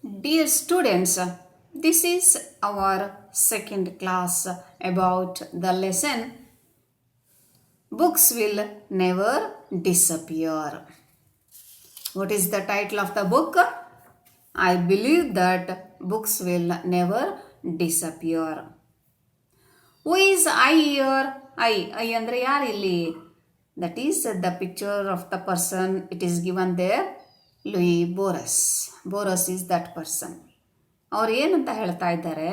Dear students, this is our second class about the lesson Books Will Never Disappear. What is the title of the book? I believe that books will never disappear. Who is I here? I andre yaar illi? That is the picture of the person. It is given there. Louis Boras. Boras is that person. ಅವ್ರು ಏನಂತ ಹೇಳ್ತಾ ಇದ್ದಾರೆ,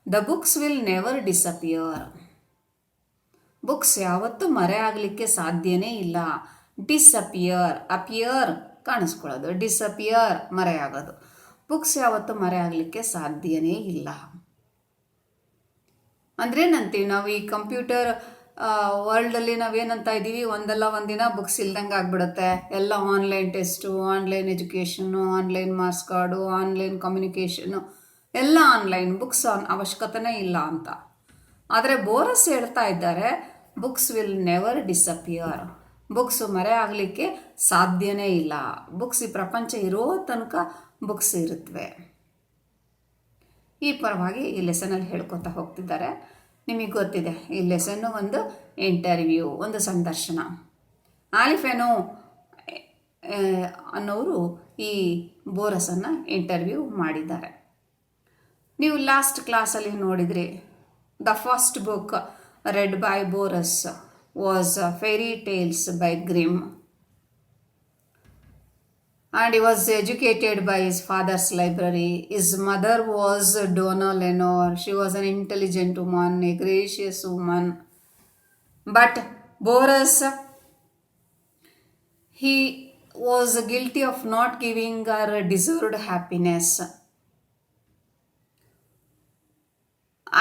the books will never disappear. Books ಯಾವತ್ತೂ ಮರೆ ಆಗಲಿಕ್ಕೆ ಸಾಧ್ಯನೇ ಇಲ್ಲ. Disappear, appear ಕಾಣಿಸ್ಕೊಳ್ಳೋದು, disappear ಮರೆ ಆಗೋದು. ಬುಕ್ಸ್ ಯಾವತ್ತೂ ಮರೆ ಆಗಲಿಕ್ಕೆ ಸಾಧ್ಯನೇ ಇಲ್ಲ. ಅಂದ್ರೆ ಏನಂತೀವಿ ನಾವು, ಈ ಕಂಪ್ಯೂಟರ್ ವರ್ಲ್ಡಲ್ಲಿ ನಾವೇನಂತ ಇದ್ದೀವಿ, ಒಂದಲ್ಲ ಒಂದಿನ ಬುಕ್ಸ್ ಇಲ್ದಂಗೆ ಆಗ್ಬಿಡುತ್ತೆ. ಎಲ್ಲ online test, online education, online marks card, online communication, ಎಲ್ಲ ಆನ್ಲೈನ್. ಬುಕ್ಸ್ ಅವಶ್ಯಕತೆನೇ ಇಲ್ಲ ಅಂತ. ಆದರೆ ಬೋರಸ್ ಹೇಳ್ತಾ ಇದ್ದಾರೆ, books will never disappear. Books ಮರೆ ಆಗಲಿಕ್ಕೆ ಸಾಧ್ಯನೇ ಇಲ್ಲ. ಬುಕ್ಸ್ ಈ ಪ್ರಪಂಚ ಇರೋ ತನಕ ಬುಕ್ಸ್ ಇರುತ್ತವೆ. ಈ ಪರವಾಗಿ ಈ ಲೆಸನಲ್ಲಿ ಹೇಳ್ಕೊತಾ ಹೋಗ್ತಿದ್ದಾರೆ. ನಿಮಗೆ ಗೊತ್ತಿದೆ, ಈ ಲೆಸನ್ನು ಒಂದು ಇಂಟರ್ವ್ಯೂ, ಒಂದು ಸಂದರ್ಶನ. ಆಲಿಫೆನೋ ಅನ್ನೋರು ಈ ಬೋರಸನ್ನು ಇಂಟರ್ವ್ಯೂ ಮಾಡಿದ್ದಾರೆ. ನೀವು ಲಾಸ್ಟ್ ಕ್ಲಾಸಲ್ಲಿ ನೋಡಿದ್ರಿ, the first book read by Borges was fairy tales by Grimm. And he was educated by his father's library. His mother was Donna Lenore. She was an intelligent woman, a gracious woman. But Boris, he was guilty of not giving her deserved happiness.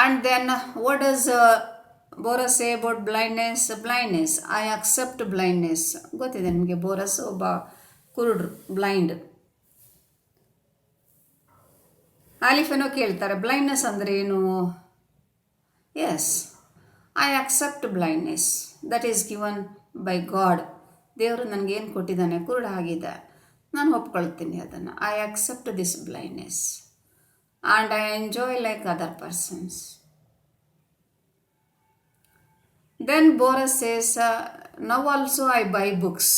And then what does Boris say about blindness? Blindness. I accept blindness. ಗೊತ್ತಿದೆ ನಿಮಗೆ, ಬೋರಸ್ ಒಬ್ಬ ಕುರುಡ್ರು, blind. ಆಲಿಫೆನೋ ಕೇಳ್ತಾರೆ, blindness ಅಂದರೆ ಏನು? Yes, I accept blindness. That is given by God. ದೇವರು ನನಗೇನು ಕೊಟ್ಟಿದ್ದಾನೆ, ಕುರುಡ ಆಗಿದೆ, ನಾನು ಒಪ್ಕೊಳ್ತೀನಿ ಅದನ್ನು. I accept this blindness and I enjoy like other persons. Then Borges says, now also I buy books.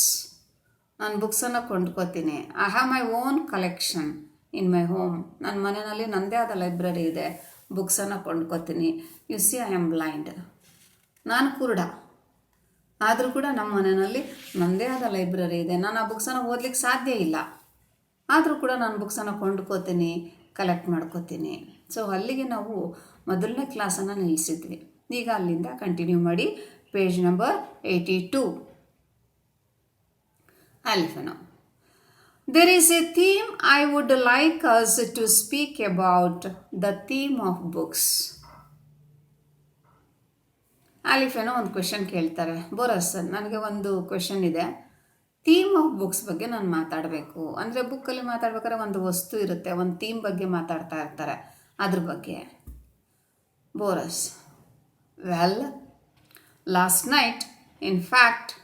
ನಾನು ಬುಕ್ಸನ್ನು ಕೊಂಡ್ಕೋತೀನಿ. I have my own collection in my home. ನನ್ನ ಮನೆಯಲ್ಲಿ ನನ್ನದೇ ಆದ ಲೈಬ್ರರಿ ಇದೆ, ಬುಕ್ಸನ್ನು ಕೊಂಡ್ಕೋತೀನಿ. You see, I am blind. ನಾನು ಕುರುಡ, ಆದರೂ ಕೂಡ ನಮ್ಮ ಮನೆಯಲ್ಲಿ ನನ್ನದೇ ಆದ ಲೈಬ್ರರಿ ಇದೆ. ನಾನು ಆ ಬುಕ್ಸನ್ನು ಓದಲಿಕ್ಕೆ ಸಾಧ್ಯ ಇಲ್ಲ, ಆದರೂ ಕೂಡ ನಾನು ಬುಕ್ಸನ್ನು ಕೊಂಡ್ಕೋತೀನಿ, ಕಲೆಕ್ಟ್ ಮಾಡ್ಕೋತೀನಿ. ಸೊ ಅಲ್ಲಿಗೆ ನಾವು ಮೊದಲನೇ ಕ್ಲಾಸನ್ನು ನಿಲ್ಲಿಸಿದ್ವಿ. ಈಗ ಅಲ್ಲಿಂದ ಕಂಟಿನ್ಯೂ ಮಾಡಿ page number 82. Alifano. There is a theme I would like us to speak about, the theme of books. ಆಲಿಫೆನೋ ಒಂದು ಕ್ವೆಶನ್ ಕೇಳ್ತಾರೆ, ಬೋರಸ್ ನನಗೆ ಒಂದು ಕ್ವೆಶನ್ ಇದೆ, ಥೀಮ್ ಆಫ್ ಬುಕ್ಸ್ ಬಗ್ಗೆ ನಾನು ಮಾತಾಡಬೇಕು. ಅಂದರೆ ಬುಕ್ಕಲ್ಲಿ ಮಾತಾಡ್ಬೇಕಾದ್ರೆ ಒಂದು ವಸ್ತು ಇರುತ್ತೆ, ಒಂದು ಥೀಮ್ ಬಗ್ಗೆ ಮಾತಾಡ್ತಾ ಇರ್ತಾರೆ, ಅದ್ರ ಬಗ್ಗೆ. Borges, well, last night in fact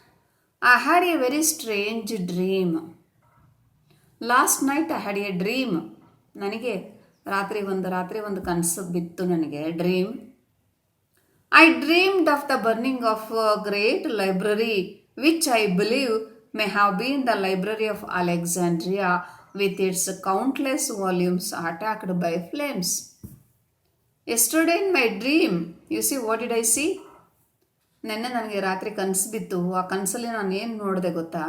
I had a very strange dream. Last night I had a dream. ನನಗೆ ರಾತ್ರಿ ಒಂದು ಕನಸು ಬಿತ್ತು ನನಗೆ, dream. I dreamed of the burning of a great library which I believe may have been the Library of Alexandria with its countless volumes attacked by flames. Yesterday in my dream, you see, what did I see? ನೆನ್ನೆ ನನಗೆ ರಾತ್ರಿ ಕನಸು ಬಿತ್ತು. ಆ ಕನಸಲ್ಲಿ ನಾನು ಏನು ನೋಡಿದೆ ಗೊತ್ತಾ?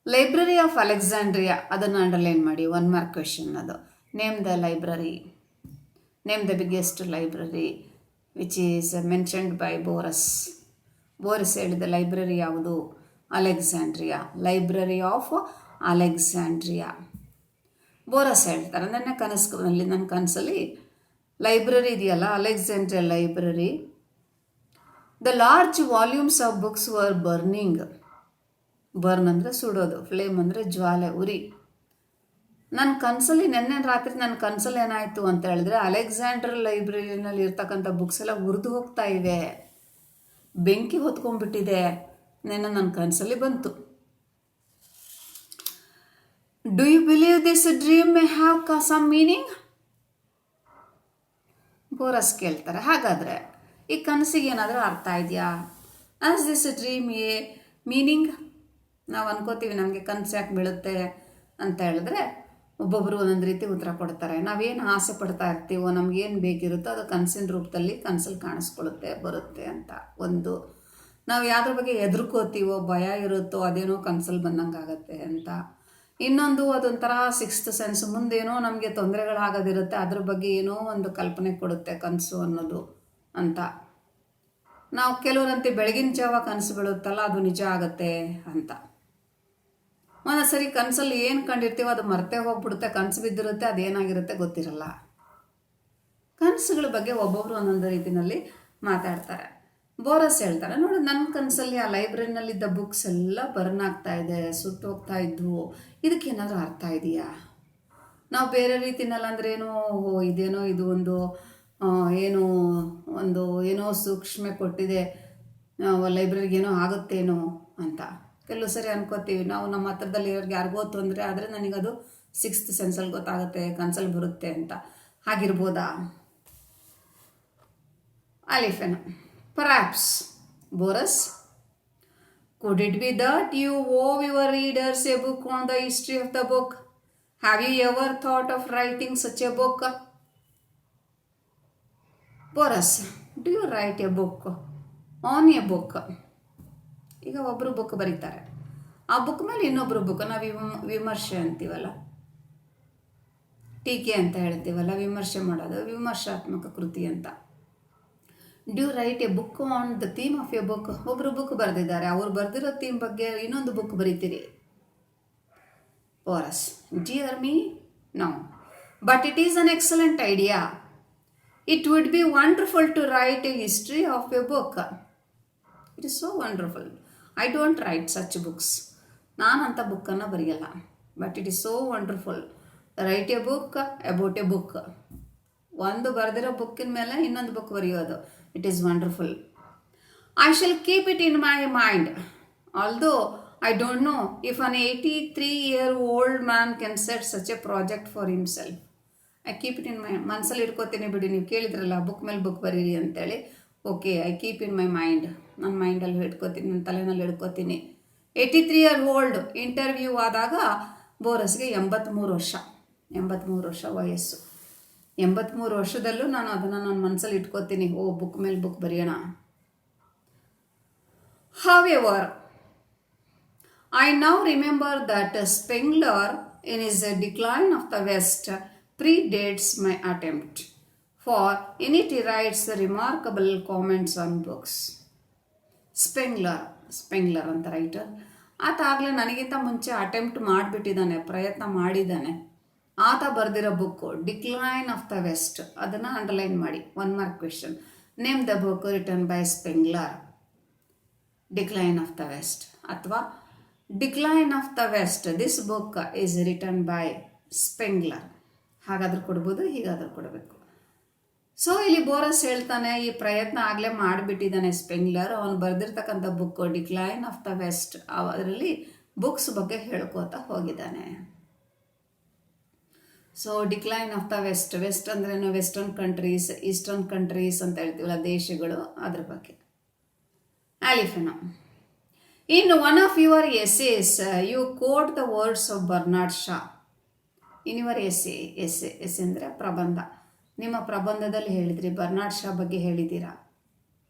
Library of Alexandria. ಅದನ್ನು ಅಂಡರ್ಲೈನ್ ಮಾಡಿ, 1 ಮಾರ್ಕ್ ಕ್ವೆಶನ್ ಅದು. Name the library, name the biggest library which is mentioned by Borges. Borges ಹೇಳಿದ ಲೈಬ್ರರಿ ಯಾವುದು? Alexandria, library of Alexandria. Borges ಹೇಳ್ತಾರೆ, ನನ್ನ ಕನಸಲ್ಲಿ ಲೈಬ್ರರಿ ಇದೆಯಲ್ಲ, Alexandria library, the large volumes of books were burning. Burn ಅಂದರೆ ಸುಡೋದು, flame ಅಂದರೆ ಜ್ವಾಲೆ, ಉರಿ. ನನ್ನ ಕನಸಲ್ಲಿ ನೆನ್ನೆ ರಾತ್ರಿ ನನ್ನ ಕನಸಲ್ಲಿ ಏನಾಯಿತು ಅಂತ ಹೇಳಿದ್ರೆ, ಅಲೆಕ್ಸಾಂಡರ್ ಲೈಬ್ರರಿನಲ್ಲಿ ಇರ್ತಕ್ಕಂಥ ಬುಕ್ಸ್ ಎಲ್ಲ ಉರಿದು ಹೋಗ್ತಾ ಇವೆ, ಬೆಂಕಿ ಹೊತ್ಕೊಂಡ್ಬಿಟ್ಟಿದೆ. ನೆನ್ನೆ ನನ್ನ ಕನಸಲ್ಲಿ ಬಂತು. Do you believe this dream may have some meaning? Borges ಕೇಳ್ತಾರೆ. ಹಾಗಾದರೆ ಈ ಕನಸಿಗೆ ಏನಾದರೂ ಅರ್ಥ ಇದೆಯಾ? Has this dream a meaning? ನಾವು ಅನ್ಕೋತೀವಿ ನಮಗೆ ಕನಸು ಯಾಕೆ ಬೀಳುತ್ತೆ ಅಂತ ಹೇಳಿದ್ರೆ ಒಬ್ಬೊಬ್ಬರು ಒಂದೊಂದು ರೀತಿ ಉತ್ತರ ಕೊಡ್ತಾರೆ. ನಾವೇನು ಆಸೆ ಪಡ್ತಾ ಇರ್ತೀವೋ, ನಮಗೇನು ಬೇಕಿರುತ್ತೋ ಅದು ಕನಸಿನ ರೂಪದಲ್ಲಿ ಕನಸಲ್ಲಿ ಕಾಣಿಸ್ಕೊಳ್ಳುತ್ತೆ, ಬರುತ್ತೆ ಅಂತ ಒಂದು. ನಾವು ಯಾವುದ್ರ ಬಗ್ಗೆ ಹೆದರ್ಕೋತೀವೋ, ಭಯ ಇರುತ್ತೋ, ಅದೇನೋ ಕನಸಲ್ಲಿ ಬಂದಂಗೆ ಆಗುತ್ತೆ ಅಂತ. ಇನ್ನೊಂದು ಅದೊಂಥರ ಸಿಕ್ಸ್ತ್ ಸೆನ್ಸ್, ಮುಂದೇನೋ ನಮಗೆ ತೊಂದರೆಗಳಾಗೋದಿರುತ್ತೆ, ಅದ್ರ ಬಗ್ಗೆ ಏನೋ ಒಂದು ಕಲ್ಪನೆ ಕೊಡುತ್ತೆ ಕನಸು ಅನ್ನೋದು ಅಂತ. ನಾವು ಕೆಲವರಂತೆ ಬೆಳಗಿನ ಜಾವ ಕನಸು ಬೀಳುತ್ತಲ್ಲ ಅದು ನಿಜ ಆಗುತ್ತೆ ಅಂತ. ಒಂದೊಂದು ಸರಿ ಕನಸಲ್ಲಿ ಏನು ಕಂಡಿರ್ತೀವೋ ಅದು ಮರ್ತೇ ಹೋಗ್ಬಿಡುತ್ತೆ, ಕನಸು ಬಿದ್ದಿರುತ್ತೆ, ಅದೇನಾಗಿರುತ್ತೆ ಗೊತ್ತಿರಲ್ಲ. ಕನಸುಗಳ ಬಗ್ಗೆ ಒಬ್ಬೊಬ್ರು ಒಂದೊಂದು ರೀತಿಯಲ್ಲಿ ಮಾತಾಡ್ತಾರೆ. ಬೋರಸ್ ಹೇಳ್ತಾರೆ, ನೋಡಿ ನನ್ನ ಕನಸಲ್ಲಿ ಆ ಲೈಬ್ರರಿನಲ್ಲಿದ್ದ ಬುಕ್ಸ್ ಎಲ್ಲ ಬರ್ನ್ ಆಗ್ತಾ ಇದೆ, ಸುಟ್ಟು ಹೋಗ್ತಾ ಇದ್ವು, ಇದಕ್ಕೇನಾದರೂ ಅರ್ಥ ಇದೆಯಾ? ನಾವು ಬೇರೆ ರೀತಿನಲ್ಲಿ ಅಂದ್ರೆ ಇದೇನೋ ಇದು ಒಂದು ಏನೋ ಸೂಕ್ಷ್ಮ ಕೊಟ್ಟಿದೆ, ಲೈಬ್ರರಿಗೆ ಏನೋ ಆಗುತ್ತೇನೋ ಅಂತ ಕೆಲವು ಸರಿ ಅನ್ಕೋತೀವಿ. ನಾವು ನಮ್ಮ ಹತ್ರದಲ್ಲಿ ಇರೋರಿಗೆ ಯಾರಿಗೋ ತೊಂದರೆ ಆದರೆ ನನಗದು ಸಿಕ್ಸ್ತ್ ಸೆನ್ಸಲ್ಲಿ ಗೊತ್ತಾಗುತ್ತೆ, ಕನಸಲ್ಲಿ ಬರುತ್ತೆ ಅಂತ. ಹಾಗಿರ್ಬೋದಾ? Elephant. Perhaps, Boris. Could it be that you owe your readers a book on the history of the book? Have you ever thought of writing such a book? Boris, do you write a book on a book? ಈಗ ಒಬ್ಬರು book ಬರೀತಾರೆ, ಆ book ಮೇಲೆ ಇನ್ನೊಬ್ಬರು book, ನಾವು ವಿಮರ್ಶೆ ಅಂತೀವಲ್ಲ, ಟೀಕೆ ಅಂತ ಹೇಳ್ತೀವಲ್ಲ, ವಿಮರ್ಶೆ ಮಾಡೋದು ವಿಮರ್ಶಾತ್ಮಕ ಕೃತಿ ಅಂತ. Do write a book on the theme of a book? ಒಬ್ಬರು ಬುಕ್ ಬರೆದಿದ್ದಾರೆ, ಅವ್ರು ಬರೆದಿರೋ ಥೀಮ್ ಬಗ್ಗೆ ಇನ್ನೊಂದು ಬುಕ್ ಬರೀತೀರಿ. Boris, dear me, no. But it is an excellent idea. It would be wonderful to write a history of a book. It is so wonderful. I don't write such books. ನಾನು ಅಂಥ ಬುಕ್ಕನ್ನು ಬರೆಯಲ್ಲ. But it is so wonderful. Write a book about a book. ಒಂದು ಬರೆದಿರೋ ಬುಕ್ಕಿನ ಮೇಲೆ ಇನ್ನೊಂದು book ಬರೆಯೋದು. It is wonderful. I shall keep it in my mind. Although I don't know if an 83-year-old man can set such a project for himself. I keep it in my ಮನಸ್ಸಲ್ಲಿ ಇಟ್ಕೋತೀನಿ ಬಿಡಿ. ನೀವು ಕೇಳಿದ್ರಲ್ಲ book ಮೇಲೆ book ಬರೀರಿ ಅಂತೇಳಿ. Okay, I keep in my mind. ನನ್ನ ಮೈಂಡಲ್ಲಿ ಇಟ್ಕೋತೀನಿ, ನನ್ನ ತಲೆನಲ್ಲಿ ಇಟ್ಕೋತೀನಿ. 83-year-old ಇಂಟರ್ವ್ಯೂ ಆದಾಗ ಬೋರಸ್ಗೆ 83 ವರ್ಷ. 83 ವರ್ಷ ವಯಸ್ಸು. 83 ವರ್ಷದಲ್ಲೂ ನಾನು ಅದನ್ನು ನನ್ನ ಮನಸ್ಸಲ್ಲಿ ಇಟ್ಕೋತೀನಿ. ಬುಕ್ ಮೇಲೆ ಬುಕ್ ಬರೆಯೋಣ. However, I now remember that Spengler, in his Decline of the West, predates my attempt, for in it he writes remarkable comments on books. ಸ್ಪೆಂಗ್ಲರ್ ಅಂತ ರೈಟರ್. ಆತ ಆಗಲೇ ನನಗಿಂತ ಮುಂಚೆ ಅಟೆಂಪ್ಟ್ ಮಾಡಿಬಿಟ್ಟಿದ್ದಾನೆ, ಪ್ರಯತ್ನ ಮಾಡಿದ್ದಾನೆ. ಆತ ಬರೆದಿರೋ book decline of the west. ಅದನ್ನು ಅಂಡರ್ಲೈನ್ ಮಾಡಿ. 1 mark question. Name the book written by Spengler. Decline of the west ಅಥವಾ decline of the west. This book is written by Spengler. ಹಾಗಾದ್ರೂ ಕೊಡ್ಬೋದು, ಹೀಗಾದ್ರೂ ಕೊಡಬೇಕು. ಸೊ ಇಲ್ಲಿ ಬೋರಸ್ ಹೇಳ್ತಾನೆ, ಈ ಪ್ರಯತ್ನ ಆಗಲೇ ಮಾಡಿಬಿಟ್ಟಿದ್ದಾನೆ ಸ್ಪೆಂಗ್ಲರ್. ಅವನು ಬರೆದಿರ್ತಕ್ಕಂಥ book decline of the west, ಅದರಲ್ಲಿ ಬುಕ್ಸ್ ಬಗ್ಗೆ ಹೇಳ್ಕೋತಾ ಹೋಗಿದ್ದಾನೆ. So decline of the west. West ಅಂದ್ರೇನು? ವೆಸ್ಟರ್ನ್ ಕಂಟ್ರೀಸ್, ಈಸ್ಟರ್ನ್ ಕಂಟ್ರೀಸ್ ಅಂತ ಹೇಳ್ತೀವಲ್ಲ, ದೇಶಗಳು, ಅದ್ರ ಬಗ್ಗೆ. ಆಲಿಫೆನೋ. In one of your essays, you quote the words of Bernard Shaw. In your essay ಅಂದರೆ ಪ್ರಬಂಧ. ನಿಮ್ಮ ಪ್ರಬಂಧದಲ್ಲಿ ಹೇಳಿದ್ರಿ, ಬರ್ನಾರ್ಡ್ ಶಾ ಬಗ್ಗೆ ಹೇಳಿದ್ದೀರಾ.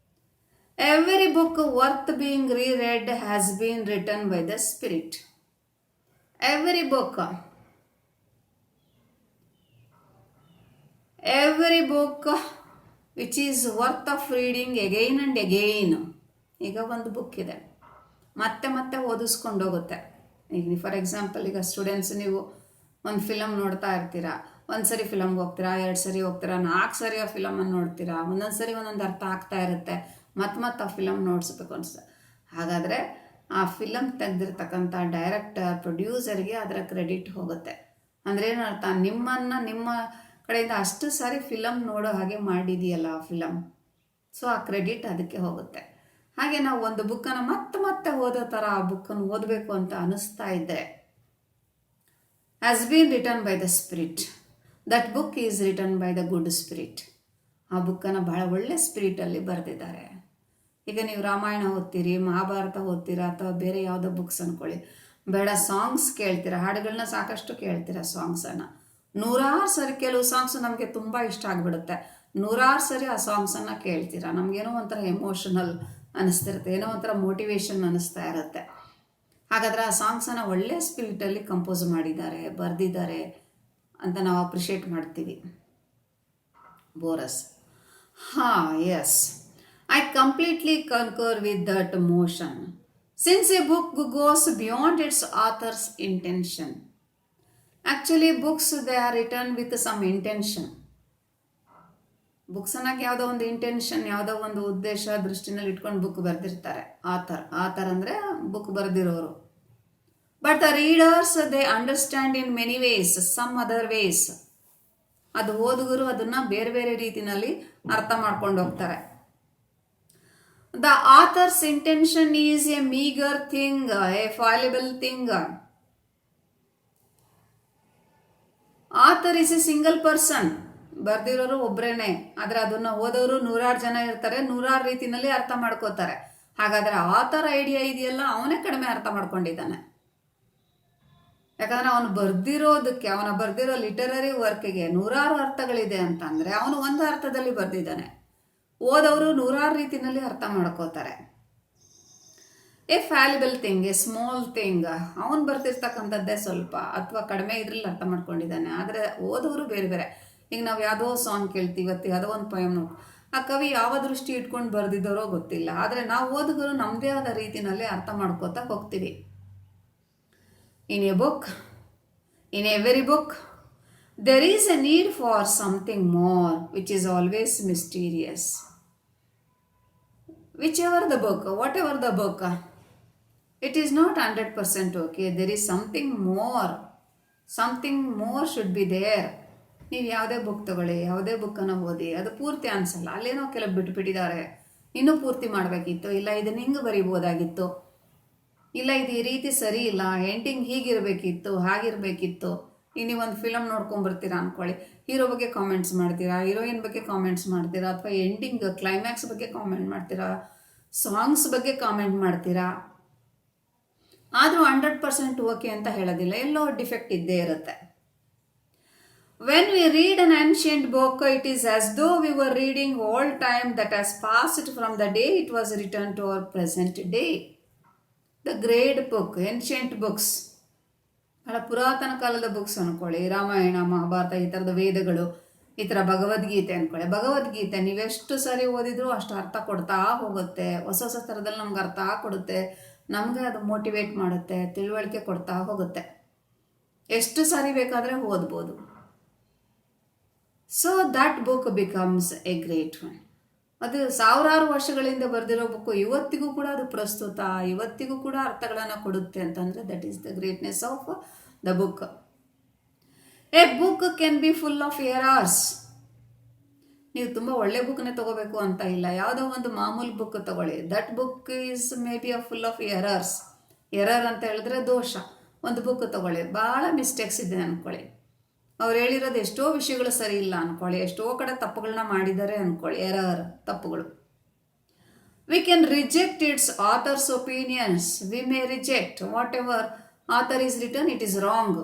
Every book worth being reread has been written by the Spirit. Every book which is worth of reading again and again. ಈಗ ಒಂದು book ಇದೆ, ಮತ್ತೆ ಮತ್ತೆ ಓದಿಸ್ಕೊಂಡು ಹೋಗುತ್ತೆ. ಈಗ ಫಾರ್ ಎಕ್ಸಾಂಪಲ್, ಈಗ ಸ್ಟೂಡೆಂಟ್ಸ್, ನೀವು ಒಂದು ಫಿಲಮ್ ನೋಡ್ತಾ ಇರ್ತೀರಾ. ಒಂದು ಸರಿ ಫಿಲಮ್ಗೆ ಹೋಗ್ತೀರಾ, 2 ಸರಿ ಹೋಗ್ತೀರಾ, 4 ಸರಿ ಆ ಫಿಲಮನ್ನು ನೋಡ್ತೀರಾ. ಒಂದೊಂದು ಸರಿ ಒಂದೊಂದು ಅರ್ಥ ಆಗ್ತಾ ಇರುತ್ತೆ, ಮತ್ತೆ ಆ ಫಿಲಮ್ ನೋಡಿಸ್ಬೇಕು ಅನಿಸುತ್ತೆ. ಹಾಗಾದರೆ ಆ ಫಿಲಮ್ ತೆಗೆದಿರ್ತಕ್ಕಂಥ ಡೈರೆಕ್ಟರ್, ಪ್ರೊಡ್ಯೂಸರ್ಗೆ ಅದರ ಕ್ರೆಡಿಟ್ ಹೋಗುತ್ತೆ. ಅಂದರೆ ಏನು ಅರ್ಥ? ನಿಮ್ಮ ಕಡೆಯಿಂದ ಅಷ್ಟು ಸಾರಿ ಫಿಲಮ್ ನೋಡೋ ಹಾಗೆ ಮಾಡಿದೆಯಲ್ಲ ಆ ಫಿಲಮ್. ಸೊ ಆ ಕ್ರೆಡಿಟ್ ಅದಕ್ಕೆ ಹೋಗುತ್ತೆ. ಹಾಗೆ ನಾವು ಒಂದು ಬುಕ್ಕನ್ನು ಮತ್ತೆ ಓದೋ ಥರ ಆ ಬುಕ್ಕನ್ನು ಓದಬೇಕು ಅಂತ ಅನ್ನಿಸ್ತಾ ಇದ್ದರೆ has been return by the spirit. That book is written by the good spirit. ಆ ಬುಕ್ಕನ್ನು ಬಹಳ ಒಳ್ಳೆ ಸ್ಪಿರಿಟಲ್ಲಿ ಬರೆದಿದ್ದಾರೆ. ಈಗ ನೀವು ರಾಮಾಯಣ ಓದ್ತೀರಿ, ಮಹಾಭಾರತ ಓದ್ತೀರಾ, ಅಥವಾ ಬೇರೆ ಯಾವುದೋ ಬುಕ್ಸ್ ಅಂದ್ಕೊಳ್ಳಿ, ಬೇಡ ಸಾಂಗ್ಸ್ ಕೇಳ್ತೀರಾ, ಹಾಡುಗಳನ್ನ ಸಾಕಷ್ಟು ಕೇಳ್ತೀರಾ, ಸಾಂಗ್ಸನ್ನು ನೂರಾರು ಸರಿ. ಕೆಲವು ಸಾಂಗ್ಸು ನಮಗೆ ತುಂಬ ಇಷ್ಟ ಆಗಿಬಿಡುತ್ತೆ, ನೂರಾರು ಸರಿ ಆ ಸಾಂಗ್ಸನ್ನು ಕೇಳ್ತೀರಾ, ನಮಗೇನೋ ಒಂಥರ ಎಮೋಷನಲ್ ಅನ್ನಿಸ್ತಿರುತ್ತೆ, ಏನೋ ಒಂಥರ ಮೋಟಿವೇಶನ್ ಅನ್ನಿಸ್ತಾ ಇರುತ್ತೆ. ಹಾಗಾದರೆ ಆ ಸಾಂಗ್ಸನ್ನು ಒಳ್ಳೆ ಸ್ಪಿರಿಟಲ್ಲಿ ಕಂಪೋಸ್ ಮಾಡಿದ್ದಾರೆ, ಬರೆದಿದ್ದಾರೆ ಅಂತ ನಾವು ಅಪ್ರಿಷಿಯೇಟ್ ಮಾಡ್ತೀವಿ. Borges. Yes, I completely concur with that motion, since a book goes beyond its author's intention. Actually, books, they are written with some intention. Books ಅನ್ನೋಕ್ಕೆ ಯಾವುದೋ ಒಂದು ಇಂಟೆನ್ಷನ್, ಯಾವುದೋ ಒಂದು ಉದ್ದೇಶ ದೃಷ್ಟಿನಲ್ಲಿ ಇಟ್ಕೊಂಡು ಬುಕ್ ಬರೆದಿರ್ತಾರೆ ಆಥರ್ ಅಂದರೆ ಬುಕ್ ಬರೆದಿರೋರು. But the readers they understand in many ways, some other ways. ಅದು ಓದುಗರು ಅದನ್ನು ಬೇರೆ ಬೇರೆ ರೀತಿಯಲ್ಲಿ ಅರ್ಥ ಮಾಡ್ಕೊಂಡು ಹೋಗ್ತಾರೆ. The author's intention is a meager thing, a fallible thing. Author is a single person. ಬರ್ದಿರೋರು ಒಬ್ಬರೇನೆ, ಆದರೆ ಅದನ್ನು ಓದೋರು ನೂರಾರು ಜನ ಇರ್ತಾರೆ, ನೂರಾರು ರೀತಿಯಲ್ಲಿ ಅರ್ಥ ಮಾಡ್ಕೋತಾರೆ. ಹಾಗಾದರೆ ಆಥರ್ ಐಡಿಯಾ ಇದೆಯಲ್ಲ, ಅವನೇ ಕಡಿಮೆ ಅರ್ಥ ಮಾಡ್ಕೊಂಡಿದ್ದಾನೆ. ಯಾಕಂದರೆ ಅವನು ಬರ್ದಿರೋ ಲಿಟರರಿ ವರ್ಕ್ಗೆ ನೂರಾರು ಅರ್ಥಗಳಿದೆ ಅಂತಂದರೆ ಅವನು ಒಂದು ಅರ್ಥದಲ್ಲಿ ಬರ್ದಿದ್ದಾನೆ. ಓದವರು ನೂರಾರು ರೀತಿಯಲ್ಲಿ ಅರ್ಥ ಮಾಡ್ಕೋತಾರೆ. A fallible thing, a small thing, ಅವನು ಬರ್ತಿರ್ತಕ್ಕಂಥದ್ದೇ ಸ್ವಲ್ಪ ಅಥವಾ ಕಡಿಮೆ ಇದ್ರಲ್ಲಿ ಅರ್ಥ ಮಾಡ್ಕೊಂಡಿದ್ದಾನೆ. ಆದರೆ ಓದವರು ಬೇರೆ ಬೇರೆ. ಈಗ ನಾವು ಯಾವುದೋ ಸಾಂಗ್ ಕೇಳ್ತೀವಿ, ಯಾವುದೋ ಒಂದು ಪೊಯಮ್, ಆ ಕವಿ ಯಾವ ದೃಷ್ಟಿ ಇಟ್ಕೊಂಡು ಬರೆದಿದ್ದಾರೋ ಗೊತ್ತಿಲ್ಲ, ಆದರೆ ನಾವು ಓದುಗರು ನಮ್ಮದೇ ಆದ ರೀತಿಯಲ್ಲಿ ಅರ್ಥ ಮಾಡ್ಕೋತಾ ಹೋಗ್ತೀವಿ. In a book, in every book, there is a need for something more, which is always mysterious. Whichever the book, whatever the book, it is not 100% okay. There is something more. Something more should be there. ನೀವು ಯಾವುದೇ book ತಗೊಳ್ಳಿ, ಯಾವುದೇ ಬುಕ್ಕನ್ನು ಓದಿ, ಅದು ಪೂರ್ತಿ ಅನಿಸಲ್ಲ. ಅಲ್ಲೇನೋ ಕೆಲವು ಬಿಟ್ಬಿಟ್ಟಿದ್ದಾರೆ, ಇನ್ನೂ ಪೂರ್ತಿ ಮಾಡಬೇಕಿತ್ತು, ಇಲ್ಲ ಇದನ್ನು ಹಿಂಗೆ ಬರಿಬೋದಾಗಿತ್ತು, ಇಲ್ಲ ಇದು ಈ ರೀತಿ ಸರಿ ಇಲ್ಲ, ಎಂಡಿಂಗ್ ಹೀಗಿರಬೇಕಿತ್ತು, ಹಾಗಿರಬೇಕಿತ್ತು. ನೀವು ಒಂದು ಫಿಲಮ್ ನೋಡ್ಕೊಂಬರ್ತೀರಾ ಅಂದ್ಕೊಳ್ಳಿ, ಹೀರೋ ಬಗ್ಗೆ ಕಾಮೆಂಟ್ಸ್ ಮಾಡ್ತೀರಾ, ಹೀರೋಯಿನ್ ಬಗ್ಗೆ ಕಾಮೆಂಟ್ಸ್ ಮಾಡ್ತೀರಾ, ಅಥವಾ ಎಂಡಿಂಗ್ ಕ್ಲೈಮ್ಯಾಕ್ಸ್ ಬಗ್ಗೆ ಕಾಮೆಂಟ್ ಮಾಡ್ತೀರಾ, ಸಾಂಗ್ಸ್ ಬಗ್ಗೆ ಕಾಮೆಂಟ್ ಮಾಡ್ತೀರಾ. ಆದರೂ 100% ಓಕೆ ಅಂತ ಹೇಳೋದಿಲ್ಲ, ಎಲ್ಲೋ ಡಿಫೆಕ್ಟ್ ಇದ್ದೇ ಇರುತ್ತೆ. When we read an ancient book, it is as though we were reading all time that has passed from the day it was return to our present day. The great book, ancient books, ಬಹಳ ಪುರಾತನ ಕಾಲದ books ಅಂದ್ಕೊಳ್ಳಿ, ರಾಮಾಯಣ, ಮಹಾಭಾರತ, ಈ ಥರದ ವೇದಗಳು, ಈ ಥರ ಭಗವದ್ಗೀತೆ ಅಂದ್ಕೊಳ್ಳಿ. ಭಗವದ್ಗೀತೆ ನೀವೆಷ್ಟು ಸರಿ ಓದಿದ್ರು ಅಷ್ಟು ಅರ್ಥ ಕೊಡ್ತಾ ಹೋಗುತ್ತೆ, ಹೊಸ ಹೊಸ ಥರದಲ್ಲಿ ನಮ್ಗೆ ಅರ್ಥ ಕೊಡುತ್ತೆ, ನಮಗೆ ಅದು ಮೋಟಿವೇಟ್ ಮಾಡುತ್ತೆ, ತಿಳುವಳಿಕೆ ಕೊಡ್ತಾ ಹೋಗುತ್ತೆ. ಎಷ್ಟು ಸಾರಿ ಬೇಕಾದರೆ ಓದ್ಬೋದು. So that book becomes A great one. ಅದು ಸಾವಿರಾರು ವರ್ಷಗಳಿಂದ ಬರೆದಿರೋ ಬುಕ್ಕು ಇವತ್ತಿಗೂ ಕೂಡ ಅದು ಪ್ರಸ್ತುತ, ಇವತ್ತಿಗೂ ಕೂಡ ಅರ್ಥಗಳನ್ನು ಕೊಡುತ್ತೆ ಅಂತಂದರೆ that is the greatness of the book. A book can be full of errors. ನೀವು ತುಂಬ ಒಳ್ಳೆ ಬುಕ್ನೇ ತಗೋಬೇಕು ಅಂತ ಇಲ್ಲ, ಯಾವುದೋ ಒಂದು ಮಾಮೂಲಿ ಬುಕ್ ತಗೊಳ್ಳಿ, that book is may be full of errors. Error ಅಂತ ಹೇಳಿದ್ರೆ ದೋಷ. ಒಂದು ಬುಕ್ ತಗೊಳ್ಳಿ, ಭಾಳ ಮಿಸ್ಟೇಕ್ಸ್ ಇದೆ ಅಂದ್ಕೊಳ್ಳಿ, ಅವ್ರು ಹೇಳಿರೋದು ಎಷ್ಟೋ ವಿಷಯಗಳು ಸರಿ ಇಲ್ಲ ಅಂದ್ಕೊಳ್ಳಿ, ಎಷ್ಟೋ ಕಡೆ ತಪ್ಪುಗಳನ್ನ ಮಾಡಿದ್ದಾರೆ ಅಂದ್ಕೊಳ್ಳಿ, ಎರರ್, ತಪ್ಪುಗಳು. We can reject its author's opinions. We may reject whatever author is written, it is wrong.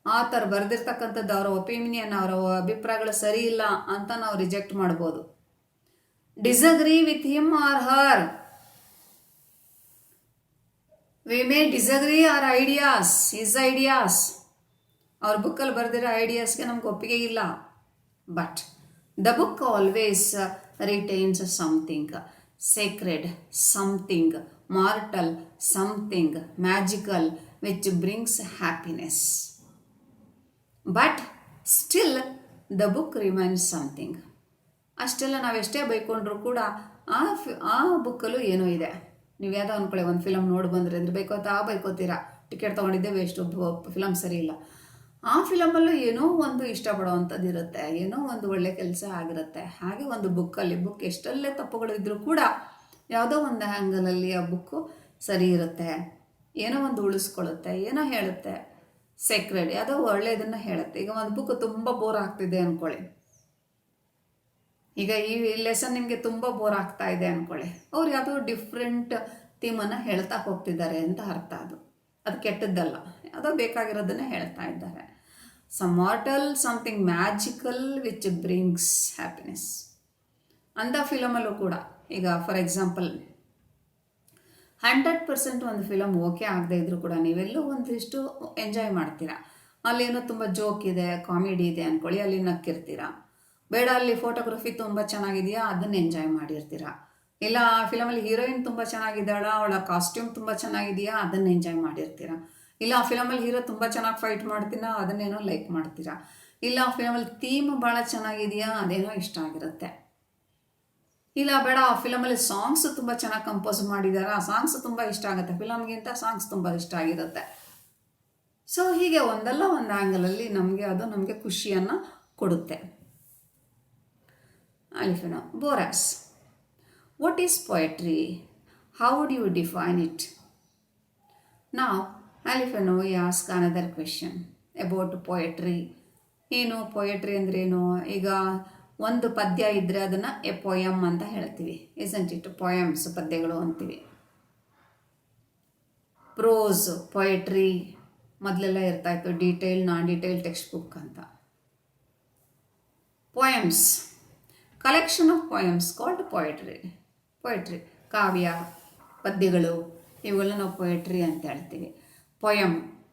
Author ಬರೆದಿರ್ತಕ್ಕಂಥದ್ದು ಅವರ ಒಪಿನಿಯನ್, ಅವರ ಅಭಿಪ್ರಾಯಗಳು ಸರಿ ಇಲ್ಲ ಅಂತ ನಾವು ರಿಜೆಕ್ಟ್ ಮಾಡ್ಬೋದು. Disagree with him or her. We may disagree our ideas, his ideas. ಅವ್ರ ಬುಕ್ಕಲ್ಲಿ ಬರೆದಿರೋ ಐಡಿಯಾಸ್ಗೆ ನಮ್ಗೆ ಒಪ್ಪಿಗೆ ಇಲ್ಲ. But the book always retains something sacred, something mortal, something magical which brings happiness. But still the book remains something. ಅಷ್ಟೆಲ್ಲ ನಾವೆಷ್ಟೇ ಬೈಕೊಂಡ್ರೂ ಕೂಡ ಆ ಬುಕ್ಕಲ್ಲೂ ಏನೋ ಇದೆ. ನೀವು ಯಾವುದೋ ಅಂದ್ಕೊಳ್ಳಿ, ಒಂದು ಫಿಲಮ್ ನೋಡಿ ಬಂದರೆ ಅಂದರೆ ಬೈಕೋತೀರಾ, ಟಿಕೆಟ್ ತೊಗೊಂಡಿದ್ದೆ ವೇಸ್ಟು, ಫಿಲಮ್ ಸರಿ ಇಲ್ಲ. ಆ ಫಿಲಮಲ್ಲೂ ಏನೋ ಒಂದು ಇಷ್ಟಪಡೋವಂಥದ್ದು ಇರುತ್ತೆ, ಏನೋ ಒಂದು ಒಳ್ಳೆ ಕೆಲಸ ಆಗಿರುತ್ತೆ. ಹಾಗೆ ಒಂದು ಬುಕ್ಕಲ್ಲಿ, ಬುಕ್ ಎಷ್ಟಲ್ಲೇ ತಪ್ಪುಗಳಿದ್ರೂ ಕೂಡ ಯಾವುದೋ ಒಂದು ಆ್ಯಂಗಲಲ್ಲಿ ಆ ಬುಕ್ಕು ಸರಿ ಇರುತ್ತೆ, ಏನೋ ಒಂದು ಉಳಿಸ್ಕೊಳ್ಳುತ್ತೆ, ಏನೋ ಹೇಳುತ್ತೆ. ಸೆಕ್ರೆಡ್ ಯಾವುದೋ ಒಳ್ಳೆಯದನ್ನು ಹೇಳುತ್ತೆ. ಈಗ ಒಂದು ಬುಕ್ ತುಂಬ ಬೋರ್ ಆಗ್ತಿದೆ ಅಂದ್ಕೊಳ್ಳಿ, ಈಗ ಈ ಲೆಸನ್ ನಿಮಗೆ ತುಂಬ ಬೋರ್ ಆಗ್ತಾ ಇದೆ ಅಂದ್ಕೊಳ್ಳಿ, ಅವ್ರು ಯಾವುದೋ ಡಿಫ್ರೆಂಟ್ ಥೀಮನ್ನು ಹೇಳ್ತಾ ಹೋಗ್ತಿದ್ದಾರೆ ಅಂತ ಅರ್ಥ. ಅದು ಕೆಟ್ಟದ್ದಲ್ಲ, ಯಾವುದೋ ಬೇಕಾಗಿರೋದನ್ನೇ ಹೇಳ್ತಾ ಇದ್ದಾರೆ. ಸಮಾಟಲ್ something magical which brings happiness ಅಂಥ ಫಿಲಮಲ್ಲೂ ಕೂಡ. ಈಗ ಫಾರ್ ಎಕ್ಸಾಂಪಲ್ 100% ಒಂದು ಫಿಲಮ್ ಓಕೆ ಆಗದೆ ಇದ್ರೂ ಕೂಡ ನೀವೆಲ್ಲೂ ಒಂದಿಷ್ಟು ಎಂಜಾಯ್ ಮಾಡ್ತೀರಾ. ಅಲ್ಲೇನೋ ತುಂಬ ಜೋಕ್ ಇದೆ, ಕಾಮಿಡಿ ಇದೆ ಅಂದ್ಕೊಳ್ಳಿ, ಅಲ್ಲಿ ನಕ್ಕಿರ್ತೀರ. ಬೇಡ ಅಲ್ಲಿ ಫೋಟೋಗ್ರಫಿ ತುಂಬ ಚೆನ್ನಾಗಿದೆಯಾ, ಅದನ್ನು ಎಂಜಾಯ್ ಮಾಡಿರ್ತೀರ. ಇಲ್ಲ ಆ ಫಿಲಮಲ್ಲಿ ಹೀರೋಯಿನ್ ತುಂಬ ಚೆನ್ನಾಗಿದ್ದಾಳ, ಅವಳ ಕಾಸ್ಟ್ಯೂಮ್ ತುಂಬ ಚೆನ್ನಾಗಿದೆಯಾ, ಅದನ್ನು ಎಂಜಾಯ್ ಮಾಡಿರ್ತೀರ. ಇಲ್ಲ ಆ ಫಿಲಮಲ್ಲಿ ಹೀರೋ ತುಂಬ ಚೆನ್ನಾಗಿ ಫೈಟ್ ಮಾಡ್ತೀರಾ, ಅದನ್ನೇನೋ ಲೈಕ್ ಮಾಡ್ತೀರಾ. ಇಲ್ಲ ಆ ಫಿಲಮಲ್ಲಿ ಥೀಮ್ ಭಾಳ ಚೆನ್ನಾಗಿದೆಯಾ, ಅದೇನೋ ಇಷ್ಟ ಆಗಿರುತ್ತೆ. ಇಲ್ಲ ಬೇಡ ಆ ಫಿಲಮಲ್ಲಿ ಸಾಂಗ್ಸ್ ತುಂಬ ಚೆನ್ನಾಗಿ ಕಂಪೋಸ್ ಮಾಡಿದ್ದಾರೆ, ಆ ಸಾಂಗ್ಸ್ ತುಂಬ ಇಷ್ಟ ಆಗುತ್ತೆ, ಫಿಲಮ್ಗಿಂತ ಸಾಂಗ್ಸ್ ತುಂಬ ಇಷ್ಟ ಆಗಿರುತ್ತೆ. ಸೊ ಹೀಗೆ ಒಂದಲ್ಲ ಒಂದು ಆ್ಯಂಗಲಲ್ಲಿ ನಮಗೆ ಖುಷಿಯನ್ನು ಕೊಡುತ್ತೆ. Alifino, Boras. What is poetry? How do you define it? Now, Alifino asks another question about poetry. ಏನು ಪೊಯೆಟ್ರಿ ಅಂದ್ರೇನು? ಈಗ ಒಂದು ಪದ್ಯ ಇದ್ದರೆ ಅದನ್ನು ಎ ಪೊಯಮ್ ಅಂತ ಹೇಳ್ತೀವಿ, ಇಸಂಟ್ ಇಟ್? ಪೊಯಮ್ಸ್ ಪದ್ಯಗಳು ಅಂತೀವಿ. ಪ್ರೋಸ್ ಪೊಯೆಟ್ರಿ ಮೊದಲೆಲ್ಲ ಇರ್ತಾಯಿತ್ತು, detail non detail text book ಅಂತ. Poems collection of poems called poetry ಕಾವ್ಯ ಪದ್ಯಗಳು, ಇವುಗಳನ್ನ ನಾವು ಪೊಯೆಟ್ರಿ ಅಂತ ಹೇಳ್ತೀವಿ.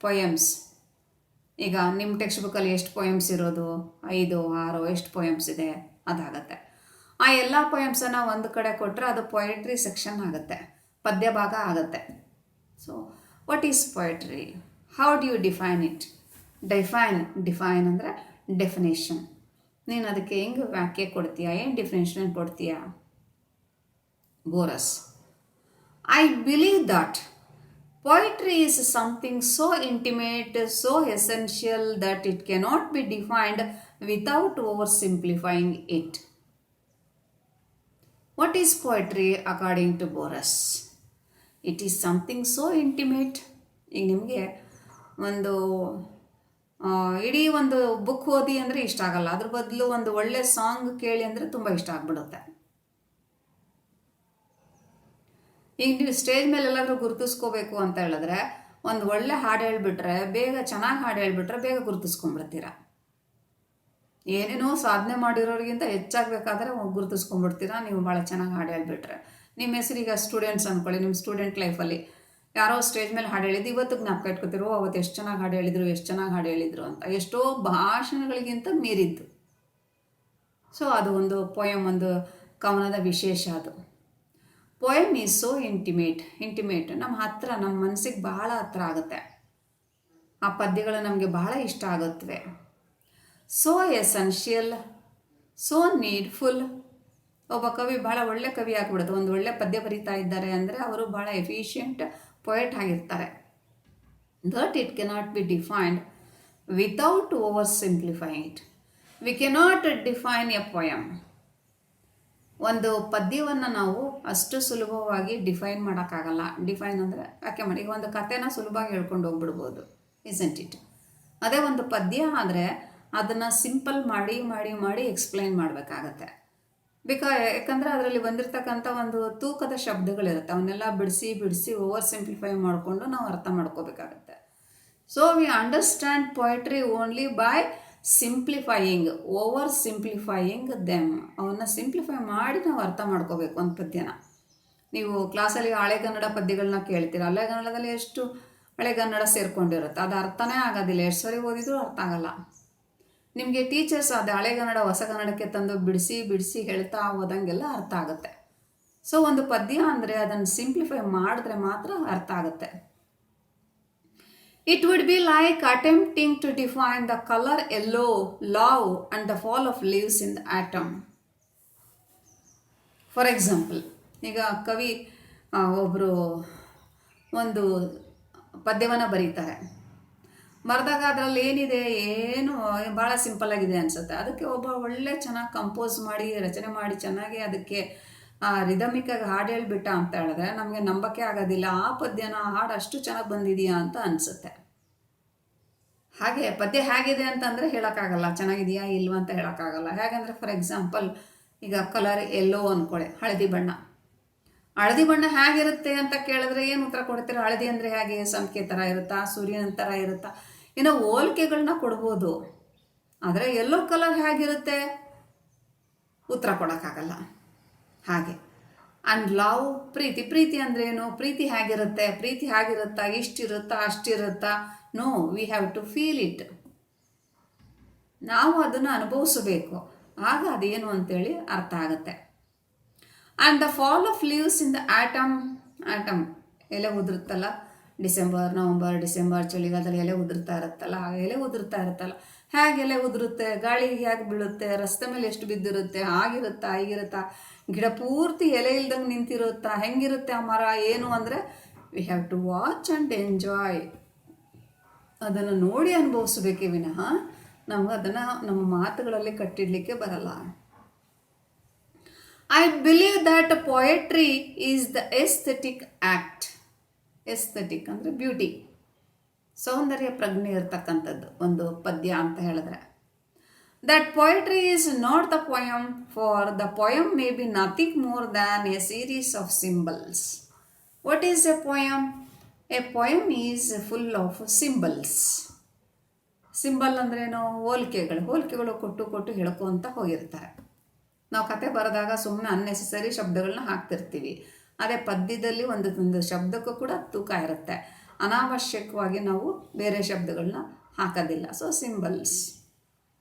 ಪೊಯಮ್ಸ್ ಈಗ ನಿಮ್ಮ ಟೆಕ್ಸ್ಟ್ ಬುಕ್ಕಲ್ಲಿ ಎಷ್ಟು ಪೊಯಮ್ಸ್ ಇರೋದು? 5, 6 ಎಷ್ಟು ಪೊಯಮ್ಸ್ ಇದೆ ಅದಾಗತ್ತೆ. ಆ ಎಲ್ಲ ಪೊಯಮ್ಸನ್ನು ಒಂದು ಕಡೆ ಕೊಟ್ಟರೆ ಅದು ಪೊಯೆಟ್ರಿ ಸೆಕ್ಷನ್ ಆಗುತ್ತೆ, ಪದ್ಯ ಭಾಗ ಆಗುತ್ತೆ. So what is poetry? How do you define it? Define ಅಂದರೆ ಡೆಫಿನೇಷನ್. ನೀನು ಅದಕ್ಕೆ ಹೆಂಗೆ ವ್ಯಾಖ್ಯೆ ಕೊಡ್ತೀಯಾ, ಏನು ಡಿಫಿನೇಷನ್ ಕೊಡ್ತೀಯಾ? Borges, I believe that poetry is something so intimate, so essential that it cannot be defined without oversimplifying it. What is poetry according to Boras? It is something so intimate. ಈಗ ನಿಮಗೆ ಒಂದು ಇಡೀ ಒಂದು book ಓದಿ ಅಂದರೆ ಇಷ್ಟ ಆಗಲ್ಲ, ಅದ್ರ ಬದಲು ಒಂದು ಒಳ್ಳೆ ಸಾಂಗ್ ಕೇಳಿ ಅಂದರೆ ತುಂಬ ಇಷ್ಟ ಆಗ್ಬಿಡುತ್ತೆ. ಈಗ ನೀವು ಸ್ಟೇಜ್ ಮೇಲೆ ಎಲ್ಲಾದರೂ ಗುರುತಿಸ್ಕೋಬೇಕು ಅಂತ ಹೇಳಿದ್ರೆ ಒಂದು ಒಳ್ಳೆ ಹಾಡು ಹೇಳ್ಬಿಟ್ರೆ, ಚೆನ್ನಾಗಿ ಹಾಡು ಹೇಳ್ಬಿಟ್ರೆ ಬೇಗ ಗುರುತಿಸ್ಕೊಂಡ್ಬಿಡ್ತೀರ. ಏನೇನೋ ಸಾಧನೆ ಮಾಡಿರೋರಿಗಿಂತ ಹೆಚ್ಚಾಗಬೇಕಾದ್ರೆ ಗುರುತಿಸ್ಕೊಂಡ್ಬಿಡ್ತೀರ ನೀವು ಭಾಳ ಚೆನ್ನಾಗಿ ಹಾಡು ಹೇಳ್ಬಿಟ್ರೆ. ನಿಮ್ಮ ಹೆಸರೀಗ ಸ್ಟೂಡೆಂಟ್ಸ್ ಅಂದ್ಕೊಳ್ಳಿ, ನಿಮ್ಮ ಸ್ಟೂಡೆಂಟ್ ಲೈಫಲ್ಲಿ ಯಾರೋ ಸ್ಟೇಜ್ ಮೇಲೆ ಹಾಡು ಹೇಳಿದ್ದು ಇವತ್ತು ಜ್ಞಾಪಕ ಇಟ್ಕೊತಿರೋ, ಅವತ್ತು ಎಷ್ಟು ಚೆನ್ನಾಗಿ ಹಾಡು ಹೇಳಿದ್ರು ಅಂತ, ಎಷ್ಟೋ ಭಾಷಣಗಳಿಗಿಂತ ಮೀರಿದ್ದು. ಸೊ ಅದು ಒಂದು ಪೊಯಮ್, ಒಂದು ಕವನದ ವಿಶೇಷ ಅದು. ಪೊಯಮ್ ಈಸ್ ಸೋ ಇಂಟಿಮೇಟ್ ನಮ್ಮ ಹತ್ರ, ನಮ್ಮ ಮನಸ್ಸಿಗೆ ಬಹಳ ಹತ್ರ ಆಗುತ್ತೆ. ಆ ಪದ್ಯಗಳು ನಮಗೆ ಬಹಳ ಇಷ್ಟ ಆಗುತ್ತವೆ. So essential, so needful. ಒಬ್ಬ ಕವಿ ಭಾಳ ಒಳ್ಳೆ ಕವಿ ಆಗಿಬಿಡುತ್ತೆ. ಒಂದು ಒಳ್ಳೆ ಪದ್ಯ ಬರೀತಾ ಇದ್ದಾರೆ ಅಂದರೆ ಅವರು ಭಾಳ ಎಫಿಷಿಯೆಂಟ್ ಪೊಯೆಟ್ ಆಗಿರ್ತಾರೆ. That it cannot be defined without over simplifying it. We cannot define A poem. ಒಂದು ಪದ್ಯವನ್ನು ನಾವು ಅಷ್ಟು ಸುಲಭವಾಗಿ ಡಿಫೈನ್ ಮಾಡೋಕ್ಕಾಗಲ್ಲ. ಡಿಫೈನ್ ಅಂದರೆ ಯಾಕೆ ಮಾಡಿ, ಈಗ ಒಂದು ಕಥೆನ ಸುಲಭವಾಗಿ ಹೇಳ್ಕೊಂಡು ಹೋಗ್ಬಿಡ್ಬೋದು, ಇಸಂಟ್ ಇಟ್? ಅದೇ ಒಂದು ಪದ್ಯ ಆದರೆ ಅದನ್ನು ಸಿಂಪಲ್ ಮಾಡಿ ಎಕ್ಸ್ಪ್ಲೈನ್ ಮಾಡಬೇಕಾಗತ್ತೆ. ಯಾಕಂದರೆ ಅದರಲ್ಲಿ ಬಂದಿರತಕ್ಕಂಥ ಒಂದು ತೂಕದ ಶಬ್ದಗಳಿರುತ್ತೆ, ಅವನ್ನೆಲ್ಲ ಬಿಡಿಸಿ ಓವರ್ ಸಿಂಪ್ಲಿಫೈ ಮಾಡಿಕೊಂಡು ನಾವು ಅರ್ಥ ಮಾಡ್ಕೋಬೇಕಾಗತ್ತೆ. So we understand poetry only by over simplifying them. ಅವನ್ನ ಸಿಂಪ್ಲಿಫೈ ಮಾಡಿ ನಾವು ಅರ್ಥ ಮಾಡ್ಕೋಬೇಕು ಒಂದು ಪದ್ಯನ. ನೀವು ಕ್ಲಾಸಲ್ಲಿ ಹಳೆಗನ್ನಡ ಪದ್ಯಗಳನ್ನ ಕೇಳ್ತೀರ, ಹಳೆಗನ್ನಡದಲ್ಲಿ ಎಷ್ಟು ಹಳೆಗನ್ನಡ ಸೇರಿಕೊಂಡಿರುತ್ತೆ, ಅದು ಅರ್ಥನೇ ಆಗೋದಿಲ್ಲ. ಎಷ್ಟು ಸರಿ ಓದಿದ್ರೂ ಅರ್ಥ ಆಗಲ್ಲ. ನಿಮಗೆ ಟೀಚರ್ಸ್ ಅದು ಹಳೆಗನ್ನಡ ಹೊಸಗನ್ನಡಕ್ಕೆ ತಂದು ಬಿಡಿಸಿ ಹೇಳ್ತಾ ಹೋದಂಗೆಲ್ಲ ಅರ್ಥ ಆಗುತ್ತೆ. ಸೊ ಒಂದು ಪದ್ಯ ಅಂದರೆ ಅದನ್ನು ಸಿಂಪ್ಲಿಫೈ ಮಾಡಿದ್ರೆ ಮಾತ್ರ ಅರ್ಥ ಆಗುತ್ತೆ. It would be like attempting to define the color yellow, love and the fall of leaves in the atom. For example, ಈಗ ಕವಿ ಒಬ್ಬರು ಒಂದು ಪದ್ಯವನ್ನು ಬರೀತಾರೆ. ಬರೆದಾಗ ಅದರಲ್ಲಿ ಏನಿದೆ, ಏನು ಭಾಳ ಸಿಂಪಲ್ಲಾಗಿದೆ ಅನಿಸುತ್ತೆ. ಅದಕ್ಕೆ ಒಬ್ಬ ಒಳ್ಳೆ ಚೆನ್ನಾಗಿ ಕಂಪೋಸ್ ಮಾಡಿ ರಚನೆ ಮಾಡಿ ಚೆನ್ನಾಗಿ ಅದಕ್ಕೆ ರಿದಮಿಕ್ಕಾಗಿ ಹಾಡು ಹೇಳ್ಬಿಟ್ಟ ಅಂತ ಹೇಳಿದ್ರೆ ನಮಗೆ ನಂಬಕ್ಕೆ ಆಗೋದಿಲ್ಲ. ಆ ಪದ್ಯನ ಹಾಡು ಅಷ್ಟು ಚೆನ್ನಾಗಿ ಬಂದಿದೆಯಾ ಅಂತ ಅನಿಸುತ್ತೆ. ಹಾಗೆ ಪದ್ಯ ಹೇಗಿದೆ ಅಂತಂದರೆ ಹೇಳೋಕ್ಕಾಗಲ್ಲ, ಚೆನ್ನಾಗಿದೆಯಾ ಇಲ್ವಾ ಅಂತ ಹೇಳೋಕ್ಕಾಗಲ್ಲ. ಹೇಗಂದರೆ ಫಾರ್ ಎಕ್ಸಾಂಪಲ್ ಈಗ ಕಲರ್ ಎಲ್ಲೋ ಅಂದ್ಕೊಳ್ಳಿ, ಹಳದಿ ಬಣ್ಣ. ಹಳದಿ ಬಣ್ಣ ಹೇಗಿರುತ್ತೆ ಅಂತ ಕೇಳಿದ್ರೆ ಏನು ಉತ್ತರ ಕೊಡ್ತೀರ? ಹಳದಿ ಅಂದರೆ ಹೇಗೆ? ಸಂಖ್ಯೆ ಥರ ಇರುತ್ತಾ, ಸೂರ್ಯನ ಥರ ಇರುತ್ತಾ? ಏನೋ ಹೋಲಿಕೆಗಳನ್ನ ಕೊಡ್ಬೋದು. ಆದರೆ ಎಲ್ಲೋ ಕಲರ್ ಹೇಗಿರುತ್ತೆ ಉತ್ತರ ಕೊಡೋಕ್ಕಾಗಲ್ಲ. ಹಾಗೆ ಆ್ಯಂಡ್ ಲವ್, ಪ್ರೀತಿ. ಪ್ರೀತಿ ಅಂದ್ರೇನು? ಪ್ರೀತಿ ಹೇಗಿರುತ್ತೆ? ಪ್ರೀತಿ ಹೇಗಿರುತ್ತಾ? ಇಷ್ಟಿರುತ್ತಾ, ಅಷ್ಟಿರುತ್ತಾ? No, we have to feel it. ನಾವು ಅದನ್ನು ಅನುಭವಿಸಬೇಕು, ಆಗ ಅದೇನು ಅಂತೇಳಿ ಅರ್ಥ ಆಗುತ್ತೆ. And the fall of leaves in the autumn ಎಲೆ ಉದುರುತ್ತಲ್ಲ, ಡಿಸೆಂಬರ್ ಚಳಿಗಾಲದಲ್ಲಿ ಎಲೆ ಉದುರ್ತಾ ಇರುತ್ತಲ್ಲ, ಆ ಎಲೆ ಉದುರ್ತಾ ಇರುತ್ತಲ್ಲ, ಹೇಗೆ ಎಲೆ ಉದುರುತ್ತೆ, ಗಾಳಿ ಹೇಗೆ ಬೀಳುತ್ತೆ, ರಸ್ತೆ ಮೇಲೆ ಎಷ್ಟು ಬಿದ್ದಿರುತ್ತೆ, ಆಗಿರುತ್ತಾ ಹೀಗಿರುತ್ತಾ, ಗಿಡ ಪೂರ್ತಿ ಎಲೆ ಇಲ್ದಂಗೆ ನಿಂತಿರುತ್ತಾ, ಹೆಂಗಿರುತ್ತೆ ಆ ಮರ ಏನು ಅಂದರೆ we have to watch and enjoy. ಅದನ್ನು ನೋಡಿ ಅನುಭವಿಸ್ಬೇಕೇ ವಿನಃ ನಮ್ಗೆ ಅದನ್ನು ನಮ್ಮ ಮಾತುಗಳಲ್ಲಿ ಕಟ್ಟಿಡಲಿಕ್ಕೆ ಬರಲ್ಲ. I believe that poetry is the aesthetic act. Aesthetic ಅಂದರೆ ಬ್ಯೂಟಿ, ಸೌಂದರ್ಯ ಪ್ರಜ್ಞೆ ಇರ್ತಕ್ಕಂಥದ್ದು ಒಂದು ಪದ್ಯ ಅಂತ ಹೇಳಿದ್ರೆ. That poetry is not the poem, for the poem may be nothing more than A series of symbols. What is a poem? A poem is full of symbols. Symbol ಅಂದ್ರೇನು? ಹೋಲಿಕೆಗಳು ಕೊಟ್ಟು ಹೇಳ್ಕೊತ ಹೋಗಿರ್ತಾರೆ. ನಾವು ಕತೆ ಬರೆದಾಗ ಸುಮ್ಮನೆ ಅನ್ನೆಸೆಸರಿ ಶಬ್ದಗಳನ್ನ ಹಾಕ್ತಿರ್ತೀವಿ. ಅದೇ ಪದ್ಯದಲ್ಲಿ ಒಂದು ಶಬ್ದಕ್ಕೂ ಕೂಡ ತೂಕ ಇರುತ್ತೆ. ಅನಾವಶ್ಯಕವಾಗಿ ನಾವು ಬೇರೆ ಶಬ್ದಗಳನ್ನ ಹಾಕೋದಿಲ್ಲ. So symbols.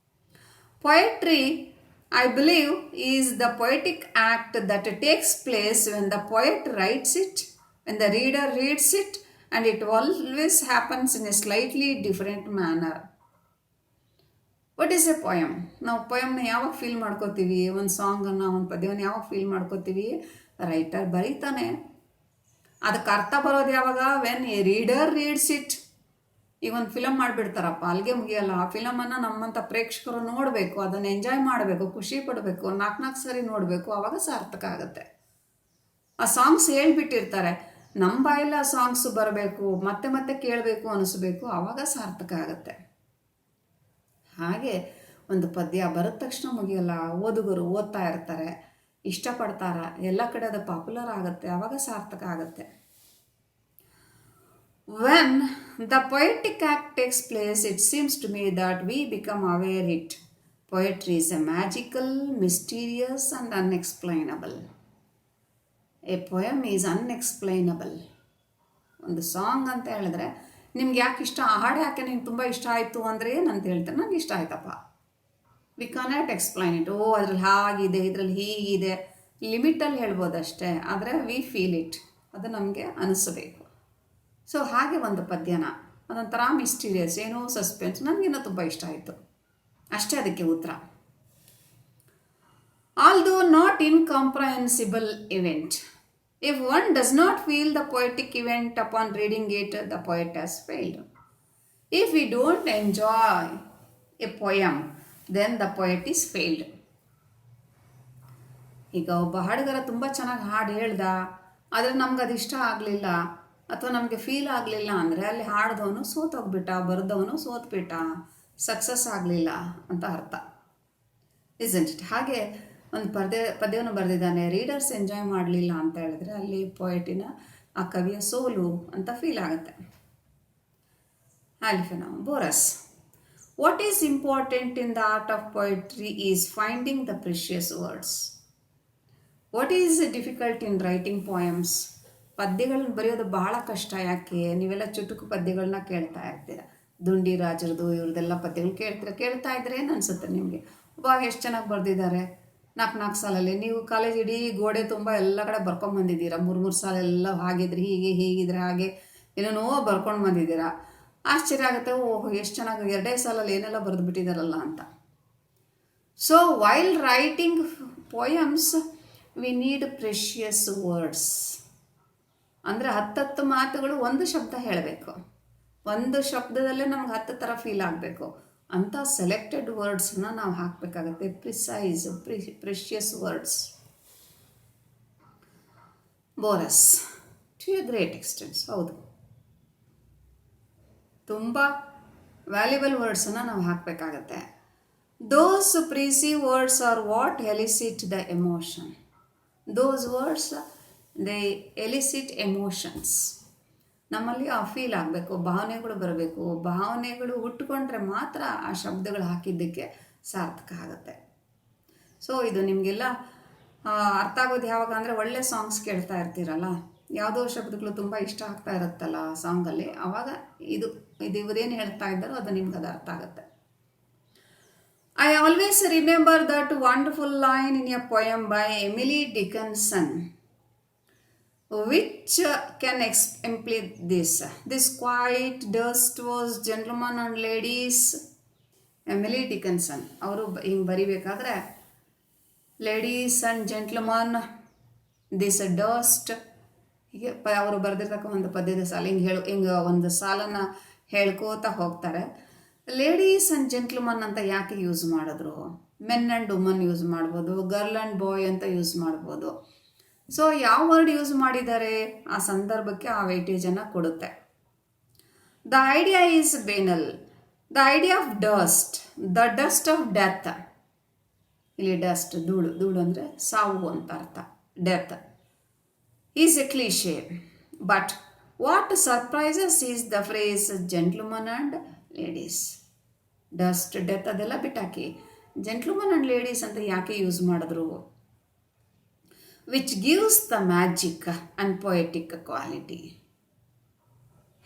Poetry, I believe, is the poetic act that takes place when the poet writes it, when the reader reads it, and it always happens in a slightly different manner. What is a poem? ನಾವು ಪೊಯಮ್ನ ಯಾವಾಗ feel ಮಾಡ್ಕೋತೀವಿ? ಒಂದು ಸಾಂಗನ್ನು, ಒಂದು ಪದ್ಯವನ್ನು ಯಾವಾಗ feel ಮಾಡ್ಕೋತೀವಿ? Writer ಬರೀತಾನೆ. ಅದಕ್ಕೆ ಅರ್ಥ ಬರೋದು ಯಾವಾಗ? When a reader reads it. ಈಗ ಒಂದು ಫಿಲಮ್ ಮಾಡಿಬಿಡ್ತಾರಪ್ಪ, ಅಲ್ಲಿಗೆ ಮುಗಿಯಲ್ಲ. ಆ ಫಿಲಮನ್ನು ನಮ್ಮಂಥ ಪ್ರೇಕ್ಷಕರು ನೋಡಬೇಕು, ಅದನ್ನು ಎಂಜಾಯ್ ಮಾಡಬೇಕು, ಖುಷಿ ಪಡಬೇಕು, 4 ಸರಿ ನೋಡಬೇಕು, ಆವಾಗ ಸಾರ್ಥಕ ಆಗುತ್ತೆ. ಆ ಸಾಂಗ್ಸ್ ಹೇಳ್ಬಿಟ್ಟಿರ್ತಾರೆ, ನಮ್ಮ ಬಾಯಲ್ಲಿ ಆ ಸಾಂಗ್ಸ್ ಬರಬೇಕು, ಮತ್ತೆ ಮತ್ತೆ ಕೇಳಬೇಕು ಅನಿಸ್ಬೇಕು, ಆವಾಗ ಸಾರ್ಥಕ ಆಗುತ್ತೆ. ಹಾಗೆ ಒಂದು ಪದ್ಯ ಬರೆದ ತಕ್ಷಣ ಮುಗಿಯಲ್ಲ. ಓದುಗರು ಓದ್ತಾ ಇರ್ತಾರೆ, ಇಷ್ಟಪಡ್ತಾರೆ, ಎಲ್ಲ ಕಡೆ ಅದು ಪಾಪ್ಯುಲರ್ ಆಗುತ್ತೆ, ಆವಾಗ ಸಾರ್ಥಕ ಆಗುತ್ತೆ. When the poetic act takes place, it seems to me that we become aware it. Poetry is a magical, mysterious and unexplainable. A poem is unexplainable. ಒಂದು ಸಾಂಗ್ ಅಂತ ಹೇಳಿದ್ರೆ ನಿಮ್ಗೆ ಯಾಕೆ ಇಷ್ಟ, ಆ ಹಾಡು ಯಾಕೆ ನಿಮ್ಗೆ ತುಂಬ ಇಷ್ಟ ಆಯಿತು ಅಂದರೆ ಏನಂತ ಹೇಳ್ತಾರೆ? ನನಗೆ ಇಷ್ಟ ಆಯ್ತಪ್ಪ. V cannot explain it. ಅದ್ರಲ್ಲಿ ಹಾಗಿದೆ, ಇದರಲ್ಲಿ ಹೀಗಿದೆ, ಲಿಮಿಟಲ್ಲಿ ಹೇಳ್ಬೋದು ಅಷ್ಟೇ. ಆದರೆ ವಿ ಫೀಲ್ ಇಟ್, ಅದು ನಮಗೆ ಅನಿಸಬೇಕು. ಸೊ ಹಾಗೆ ಒಂದು ಪದ್ಯನ ಅದೊಂಥರ ಮಿಸ್ಟೀರಿಯಸ್, ಏನೋ ಸಸ್ಪೆನ್ಸ್, ನನಗಿನ್ನೂ ತುಂಬ ಇಷ್ಟ ಆಯಿತು ಅಷ್ಟೇ. ಅದಕ್ಕೆ ಉತ್ತರ. Although not incomprehensible event. If one does not feel the poetic event upon reading it, the poet has failed. If we don't enjoy a poem, then the poet is failed. ಈಗ ಒಬ್ಬ ಹಾಡುಗಾರ ತುಂಬ ಚೆನ್ನಾಗಿ ಹಾಡು ಹೇಳ್ದ, ಆದರೆ ನಮ್ಗೆ ಅದು ಇಷ್ಟ ಆಗಲಿಲ್ಲ ಅಥವಾ ನಮಗೆ ಫೀಲ್ ಆಗಲಿಲ್ಲ ಅಂದರೆ ಅಲ್ಲಿ ಹಾಡ್ದವನು ಸೋತೋಗ್ಬಿಟ್ಟ, ಬರೆದವನು ಸೋತ್ಬಿಟ್ಟ, ಸಕ್ಸಸ್ ಆಗಲಿಲ್ಲ ಅಂತ ಅರ್ಥ. Isn't it? ಹಾಗೆ ಒಂದು ಪದ್ಯವನ್ನು ಬರೆದಿದ್ದಾನೆ, ರೀಡರ್ಸ್ ಎಂಜಾಯ್ ಮಾಡಲಿಲ್ಲ ಅಂತ ಹೇಳಿದ್ರೆ ಅಲ್ಲಿ ಪೊಯೆಟಿನ, ಆ ಕವಿಯ ಸೋಲು ಅಂತ ಫೀಲ್ ಆಗುತ್ತೆ. ಆಲಿಫೆನೋ Borges. What is important in the art of poetry is finding the precious words. What is difficult in writing poems. ಪದ್ಯಗಳನ್ನ ಬರೆಯೋದು ಬಹಳ ಕಷ್ಟ. ಯಾಕೆ? ನೀವೆಲ್ಲ ಚುಟುಕು ಪದ್ಯಗಳನ್ನ ಕೇಳ್ತಾ ಇರ್ತೀರ, ದುಂಡಿ ರಾಜರದು ಇವ್ರದ್ದೆಲ್ಲ ಪದ್ಯಗಳನ್ನ ಕೇಳ್ತಾ ಇದ್ರೆ ಏನು ಅನಿಸುತ್ತೆ ನಿಮಗೆ? ಎಷ್ಟು ಚೆನ್ನಾಗಿ ಬರೆದಿದ್ದಾರೆ, 4 ಸಾಲಲ್ಲಿ. ನೀವು ಕಾಲೇಜ್ ಇಡೀ ಗೋಡೆ ತುಂಬ ಎಲ್ಲ ಕಡೆ ಬರ್ಕೊಂಡು ಬಂದಿದ್ದೀರಾ, 3 ಸಾಲೆಲ್ಲ ಹಾಗಿದ್ರೆ ಹೀಗಿದ್ರೆ ಹಾಗೆ ಏನೇನೋ ಬರ್ಕೊಂಡು ಬಂದಿದ್ದೀರಾ. ಆಶ್ಚರ್ಯ ಆಗುತ್ತೆ, ಓಹ್ ಎಷ್ಟು ಚೆನ್ನಾಗಿ 2 ಸಾಲಲ್ಲಿ ಏನೆಲ್ಲ ಬರೆದು ಬಿಟ್ಟಿದ್ದಾರಲ್ಲ ಅಂತ. So while writing poems we need precious words. ಅಂದರೆ 10 ಮಾತುಗಳು ಒಂದು ಶಬ್ದ ಹೇಳಬೇಕು, ಒಂದು ಶಬ್ದದಲ್ಲೇ ನಮ್ಗೆ 10 ಥರ ಫೀಲ್ ಆಗಬೇಕು. ಅಂಥ ಸೆಲೆಕ್ಟೆಡ್ ವರ್ಡ್ಸನ್ನ ನಾವು ಹಾಕಬೇಕಾಗತ್ತೆ. Precise, precious words. ಬೋರಸ್. To a great extents. ಹೌದು, ತುಂಬ ವ್ಯಾಲ್ಯುಬಲ್ ವರ್ಡ್ಸನ್ನು ನಾವು ಹಾಕಬೇಕಾಗತ್ತೆ. Those precious words are what elicit the emotion. Those words they elicit emotions. ನಮ್ಮಲ್ಲಿ ಆ ಫೀಲ್ ಆಗಬೇಕು, ಭಾವನೆಗಳು ಬರಬೇಕು. ಭಾವನೆಗಳು ಹುಟ್ಟುಕೊಂಡ್ರೆ ಮಾತ್ರ ಆ ಶಬ್ದಗಳು ಹಾಕಿದ್ದಕ್ಕೆ ಸಾರ್ಥಕ ಆಗುತ್ತೆ. ಸೊ ಇದು ನಿಮಗೆಲ್ಲ ಅರ್ಥ ಆಗೋದು ಯಾವಾಗ ಅಂದರೆ ಒಳ್ಳೆ ಸಾಂಗ್ಸ್ ಕೇಳ್ತಾ ಇರ್ತೀರಲ್ಲ, ಯಾವುದೋ ಶಬ್ದಗಳು ತುಂಬ ಇಷ್ಟ ಆಗ್ತಾ ಇರುತ್ತಲ್ಲ ಆ ಸಾಂಗಲ್ಲಿ, ಆವಾಗ ಇದು ಇವರೇನು ಹೇಳ್ತಾ ಇದ್ದಾರೋ ಅದು ನಿಮ್ಗೆ ಅದು ಅರ್ಥ ಆಗುತ್ತೆ. I always remember that wonderful line in a poem by Emily Dickinson which can exemplify this. This quiet dust was gentlemen and ladies. Emily Dickinson ಅವರು ಹಿಂಗೆ ಬರಿಬೇಕಾದ್ರೆ ladies and gentlemen, this dust, ಹೀಗೆ ಅವರು ಬರೆದಿರ್ತಕ್ಕ ಒಂದು ಪದ್ಯದ ಸಾಲ ಹಿಂಗೆ ಒಂದು ಸಾಲನ್ನು ಹೇಳ್ಕೋತಾ ಹೋಗ್ತಾರೆ. ಲೇಡೀಸ್ ಆ್ಯಂಡ್ ಜೆಂಟ್ಲ್ಮನ್ ಅಂತ ಯಾಕೆ ಯೂಸ್ ಮಾಡಿದ್ರು? ಮೆನ್ ಆ್ಯಂಡ್ ವುಮನ್ ಯೂಸ್ ಮಾಡ್ಬೋದು, ಗರ್ಲ್ ಆ್ಯಂಡ್ ಬಾಯ್ ಅಂತ ಯೂಸ್ ಮಾಡ್ಬೋದು. ಸೊ ಯಾವ ವರ್ಡ್ ಯೂಸ್ ಮಾಡಿದ್ದಾರೆ ಆ ಸಂದರ್ಭಕ್ಕೆ ಆ ವೇಟೇಜನ್ನು ಕೊಡುತ್ತೆ. The idea is banal. The idea of dust, the dust of death. ಇಲ್ಲಿ ಡಸ್ಟ್ ಧೂಳು, ಧೂಳು ಅಂದರೆ ಸಾವು ಅಂತ ಅರ್ಥ. Death is a cliche, but what surprises is the phrase gentlemen and ladies. Dust, death ಅದೆಲ್ಲ ಬಿಟ್ಟಾಕಿ ಜೆಂಟ್ಲ್ಮನ್ ಆ್ಯಂಡ್ ಲೇಡೀಸ್ ಅಂತ ಯಾಕೆ ಯೂಸ್ ಮಾಡಿದ್ರು? Which gives the magic and poetic quality.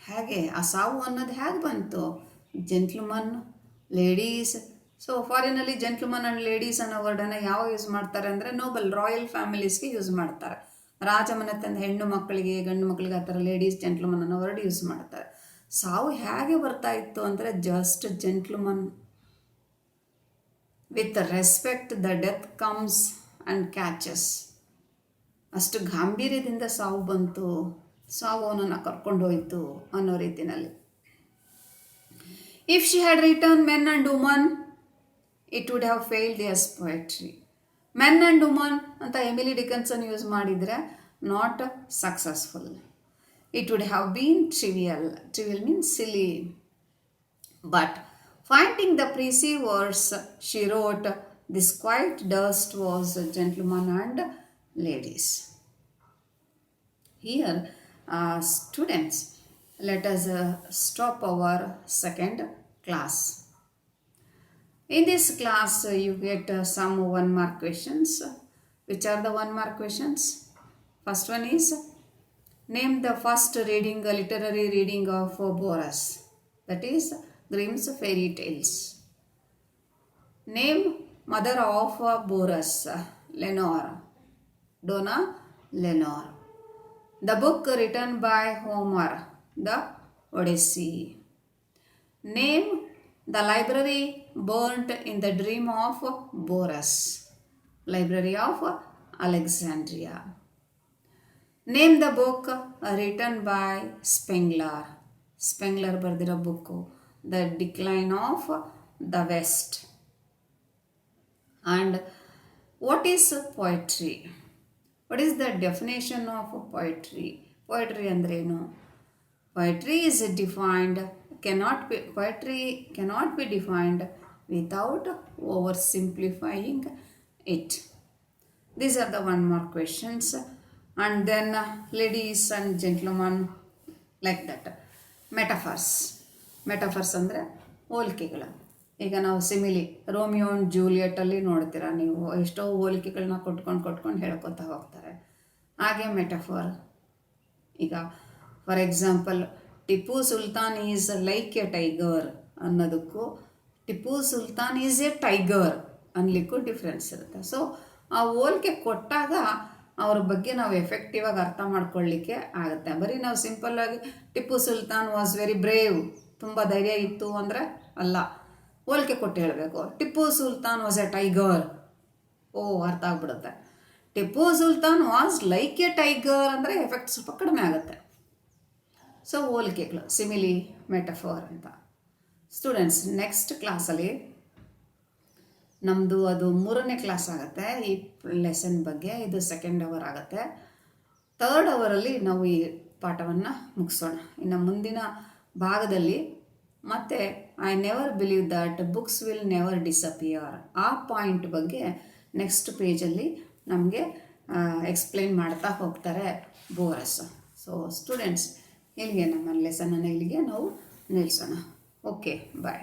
ಹೇಗೆ ಆ ಸಾವು ಅನ್ನೋದು ಹೇಗೆ ಬಂತು? Gentlemen, ladies. ಸೊ ಫಾರಿನಲ್ಲಿ ಜೆಂಟ್ಲ್ಮನ್ ಆ್ಯಂಡ್ ಲೇಡೀಸ್ ಅನ್ನೋ ವರ್ಡನ್ನು ಯಾವ ಯೂಸ್ ಮಾಡ್ತಾರೆ ಅಂದರೆ ನೋಬಲ್ ರಾಯಲ್ ಫ್ಯಾಮಿಲೀಸ್ಗೆ ಯೂಸ್ ಮಾಡ್ತಾರೆ. ರಾಜಮನೆತನದ ಹೆಣ್ಣು ಮಕ್ಕಳಿಗೆ, ಗಂಡು ಮಕ್ಕಳಿಗೆ ಆ ಥರ ಲೇಡೀಸ್ ಜೆಂಟ್ಲ್ಮನ್ ಅನ್ನೋ ವರ್ಡ್ ಯೂಸ್ ಮಾಡ್ತಾರೆ. ಸಾವು ಹೇಗೆ ಬರ್ತಾ ಇತ್ತು ಅಂದರೆ just gentleman. With respect the death comes and catches. ಅಷ್ಟು ಗಾಂಭೀರ್ಯದಿಂದ ಸಾವು ಬಂತು, ಸಾವು ಅವನನ್ನು ಕರ್ಕೊಂಡು ಹೋಯಿತು ಅನ್ನೋ ರೀತಿಯಲ್ಲಿ. If she had return men and woman it would have failed as poetry. Men and woman ಅಂತ ಎಮಿಲಿ ಡಿಕನ್ಸನ್ ಯೂಸ್ ಮಾಡಿದರೆ not successful. It would have been trivial. Trivial means silly. But finding the precious words she wrote, this quite dust was gentlemen and ladies. Here, students, let us stop our second class. In this class, you get some 1 mark questions. Which are the 1 mark questions? First one is, name the first reading, literary reading of Boris. That is Grimm's fairy tales. Name mother of Boris, Lenore. Donna Lenore. The book written by Homer, the Odyssey. Name the library burnt in the dream of Boris, Library of Alexandria. Name the book written by Spengler. Spengler bardira book, The Decline of the West. And what is poetry? What is the definition of poetry? Poetry andrenu? Poetry is defined, poetry cannot be defined without oversimplifying it. These are the 1 mark questions. And then ladies and gentlemen, like that. Metaphors. Metaphors ಅಂದರೆ ಹೋಲಿಕೆಗಳು. ಈಗ ನಾವು simile, Romeo and ಜೂಲಿಯಟಲ್ಲಿ ನೋಡ್ತೀರಾ ನೀವು, ಎಷ್ಟೋ ಹೋಲಿಕೆಗಳನ್ನ ಕೊಟ್ಕೊಂಡು ಹೇಳ್ಕೊತಾ ಹೋಗ್ತಾರೆ. ಹಾಗೆ metaphor. ಈಗ for example, Tipu Sultan is like a tiger ಅನ್ನೋದಕ್ಕೂ Tipu Sultan is a tiger ಅನ್ಲಿಕ್ಕೂ ಡಿಫ್ರೆನ್ಸ್ ಇರುತ್ತೆ. ಸೊ ಆ ಹೋಲಿಕೆ ಕೊಟ್ಟಾಗ ಅವ್ರ ಬಗ್ಗೆ ನಾವು ಎಫೆಕ್ಟಿವ್ ಆಗಿ ಅರ್ಥ ಮಾಡ್ಕೊಳ್ಳಿಕ್ಕೆ ಆಗುತ್ತೆ. ಬರೀ ನಾವು ಸಿಂಪಲ್ಲಾಗಿ Tipu Sultan was very brave, ತುಂಬ ಧೈರ್ಯ ಇತ್ತು ಅಂದರೆ ಅಲ್ಲ, ಹೋಲಿಕೆ ಕೊಟ್ಟು ಹೇಳಬೇಕು. Tipu Sultan was A tiger, ಅರ್ಥ ಆಗ್ಬಿಡುತ್ತೆ. Tipu Sultan was like a tiger ಅಂದರೆ ಎಫೆಕ್ಟ್ ಸ್ವಲ್ಪ ಕಡಿಮೆ ಆಗುತ್ತೆ. ಸೊ ಹೋಲಿಕೆಗಳು, ಸಿಮಿಲಿ, ಮೆಟಫೋರ್ ಅಂತ. ಸ್ಟೂಡೆಂಟ್ಸ್, ನೆಕ್ಸ್ಟ್ ಕ್ಲಾಸಲ್ಲಿ ನಮ್ಮದು ಅದು 3ನೇ ಕ್ಲಾಸ್ ಆಗುತ್ತೆ ಈ ಲೆಸನ್ ಬಗ್ಗೆ. ಇದು 2nd ಅವರ್ ಆಗುತ್ತೆ. 3rd ಅವರಲ್ಲಿ ನಾವು ಈ ಪಾಠವನ್ನು ಮುಗಿಸೋಣ. ಇನ್ನು ಮುಂದಿನ ಭಾಗದಲ್ಲಿ ಮತ್ತೆ I never believe that books will never disappear. ಆ ಪಾಯಿಂಟ್ ಬಗ್ಗೆ ನೆಕ್ಸ್ಟ್ ಪೇಜಲ್ಲಿ ನಮಗೆ ಎಕ್ಸ್ಪ್ಲೇನ್ ಮಾಡ್ತಾ ಹೋಗ್ತಾರೆ ಬೋರಸ್. ಸೊ ಸ್ಟೂಡೆಂಟ್ಸ್, ಇಲ್ಲಿಗೆ ನಮ್ಮ ಲೆಸನನ್ನು ಇಲ್ಲಿಗೆ ನಾವು ನಿಲ್ಲಿಸೋಣ. ಓಕೆ, ಬಾಯ್.